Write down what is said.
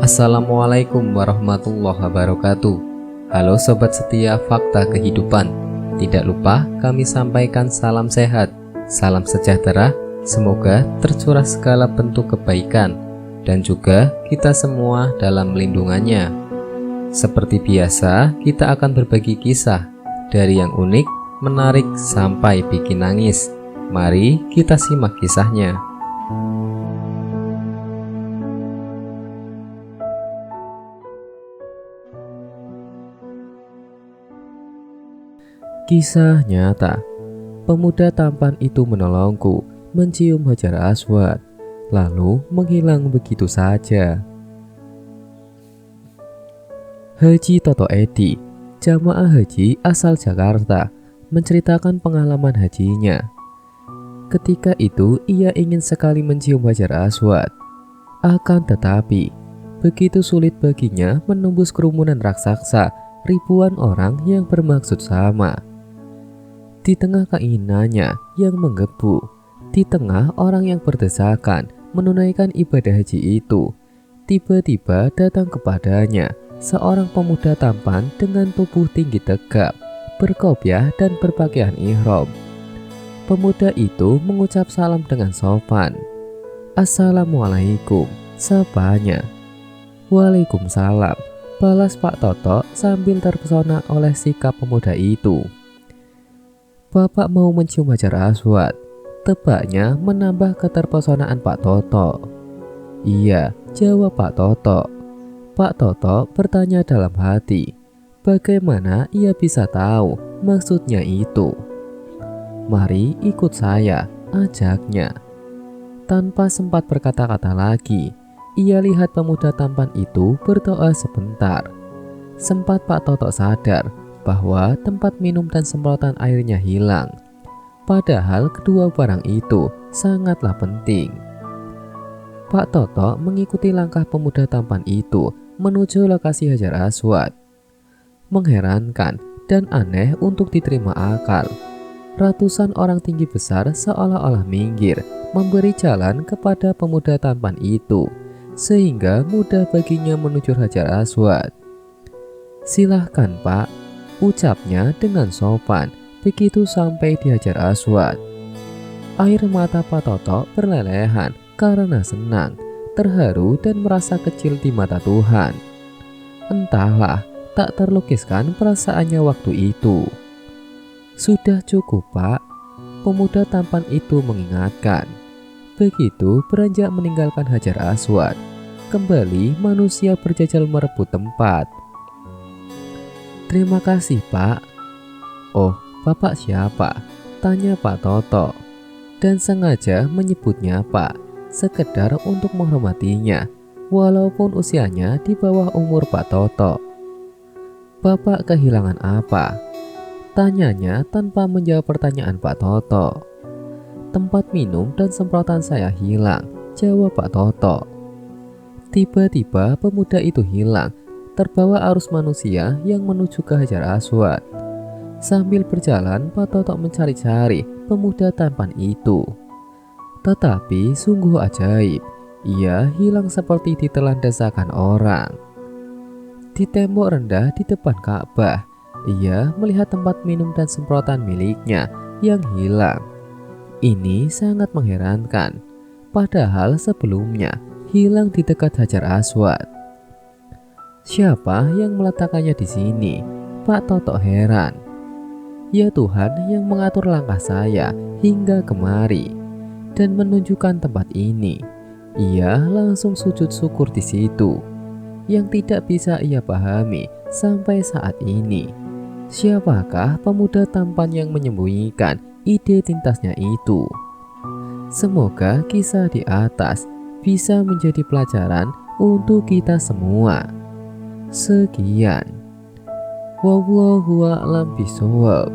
Assalamualaikum warahmatullahi wabarakatuh. Halo sobat setia fakta kehidupan. Tidak lupa kami sampaikan salam sehat, salam sejahtera. Semoga tercurah segala bentuk kebaikan dan juga kita semua dalam lindungannya. Seperti biasa, kita akan berbagi kisah dari yang unik, menarik sampai bikin nangis. Mari kita simak kisahnya. Kisah nyata. Pemuda tampan itu menolongku mencium Hajar Aswad, lalu menghilang begitu saja. Haji Toto Edi, jamaah haji asal Jakarta, menceritakan pengalaman hajinya. Ketika itu ia ingin sekali mencium Hajar Aswad. Akan tetapi, begitu sulit baginya menembus kerumunan raksasa ribuan orang yang bermaksud sama. Di tengah keinginannya yang menggebu, di tengah orang yang berdesakan menunaikan ibadah haji itu, tiba-tiba datang kepadanya seorang pemuda tampan dengan tubuh tinggi tegap, berkopiah dan berpakaian ihram. Pemuda itu mengucap salam dengan sopan. "Assalamualaikum," sapanya. "Waalaikumsalam," balas Pak Toto sambil terpesona oleh sikap pemuda itu. "Bapak mau mencium Hajar Aswad?" tebaknya menambah keterpesonaan Pak Toto. "Iya," jawab Pak Toto. Pak Toto bertanya dalam hati, bagaimana ia bisa tahu maksudnya itu. "Mari ikut saya," ajaknya. Tanpa sempat berkata-kata lagi, ia lihat pemuda tampan itu berdoa sebentar. Sempat Pak Toto sadar bahwa tempat minum dan semprotan airnya hilang. Padahal kedua barang itu sangatlah penting. Pak Toto mengikuti langkah pemuda tampan itu menuju lokasi Hajar Aswad. Mengherankan dan aneh untuk diterima akal. Ratusan orang tinggi besar seolah-olah minggir memberi jalan kepada pemuda tampan itu, sehingga mudah baginya menuju Hajar Aswad. "Silahkan Pak," ucapnya dengan sopan begitu sampai di Hajar Aswad. Air mata Pak Toto berlelehan karena senang, terharu dan merasa kecil di mata Tuhan. Entahlah, tak terlukiskan perasaannya waktu itu. "Sudah cukup Pak," pemuda tampan itu mengingatkan. Begitu beranjak meninggalkan Hajar Aswad, kembali manusia berjajal merebut tempat. "Terima kasih Pak." "Oh, Bapak siapa?" tanya Pak Toto, dan sengaja menyebutnya Pak, sekedar untuk menghormatinya, walaupun usianya di bawah umur Pak Toto. "Bapak kehilangan apa?" tanyanya tanpa menjawab pertanyaan Pak Toto. "Tempat minum dan semprotan saya hilang," jawab Pak Toto. Tiba-tiba pemuda itu hilang, terbawa arus manusia yang menuju ke Hajar Aswad. Sambil berjalan, Pak Toto mencari-cari pemuda tampan itu. Tetapi sungguh ajaib, ia hilang seperti ditelan desakan orang. Di tembok rendah di depan Ka'bah, ia melihat tempat minum dan semprotan miliknya yang hilang. Ini sangat mengherankan, padahal sebelumnya hilang di dekat Hajar Aswad. Siapa yang meletakkannya di sini? Pak Toto heran. Ya Tuhan yang mengatur langkah saya hingga kemari dan menunjukkan tempat ini. Ia langsung sujud syukur di situ. Yang tidak bisa ia pahami sampai saat ini, siapakah pemuda tampan yang menyembunyikan identitasnya itu? Semoga kisah di atas bisa menjadi pelajaran untuk kita semua. Sekian. Wallahu a'lam bishawab.